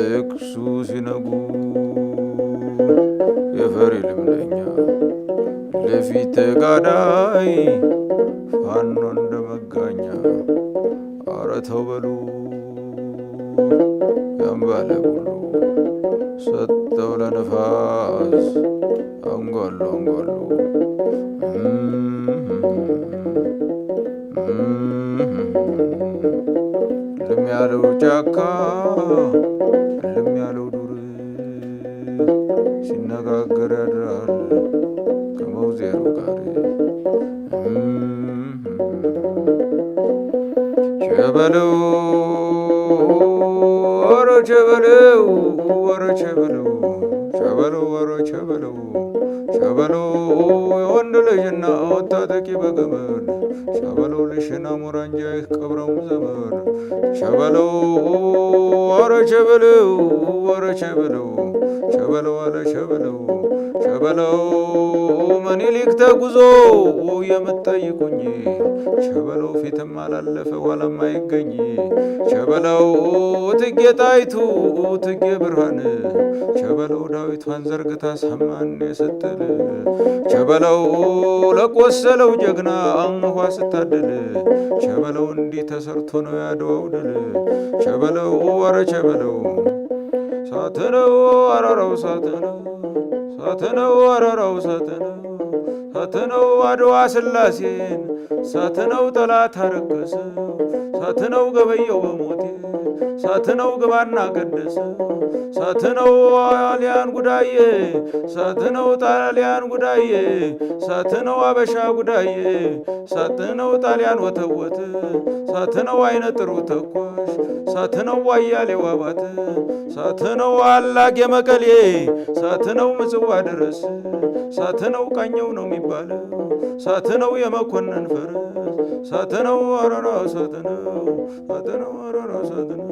Teksusinegu yeferilmdenya lefite gadai fanno ndemaganya aratobelu yambale bulu ሰጠው ለነፋስ አንጓሉ አንጓሉ ልም ያለው ጫካ ልም ያለው ዱር ሲነጋገር ያድራል ከመውዜሩ ጋር ቸበለው ወረ ቸበለው ወረ ቸበለው ቸበለው ወረ ቸበለው ቸበለው የወንድ ልጅና ወታጠቂ በገመድ ቸበለው ልሽና ሞራንጃ ቀብረው ዘመድ ቸበለው ወረ ቸበለው ወረ ቸበለው ቸበለው አለ ቸበለው ቸበለው ምኒልክ ተጉዞ የምትጠይቁኝ ቸበለው ፊትም አላለፈ ኋላም አይገኝ ቸበለው እቴጌ ጣይቱ እቴጌ ብርሃን ቸበለው ዳዊቷን ዘርግታ ሰማን ስትል ቸበለው ለቆሰለው ጀግና አንኳ ስታድል ቸበለው እንዲህ ተሰርቶ ነው ያድዋው ድል ቸበለው ወረ ቸበለው ሳትነው አራራው ሳትነው ሳትነው አራራው ሳትነው ሳትነው አድዋ ስላሴን ሳትነው ጠላት አረከሰው ሳትነው ገበየው በሞቴ ሳትነው ግባና ቀደሰ ሳትነው ጣሊያን ጉዳዬ ሳትነው ጣሊያን ጉዳዬ ሳትነው አበሻ ጉዳዬ ሳትነው ጣሊያን ወተወተ ሳትነው አይነ ጥሩ ተኳሽ ሳትነው ዋያሌው አባተ ሳትነው አላጌ መቀሌ ሳትነው ምጽዋ ድረስ ሳትነው ቃኘው ነው የሚባለው ሳትነው የመኮንን ፈረስ ሳትነው አራራ ሳትነው ሳትነው አራራ ሳትነው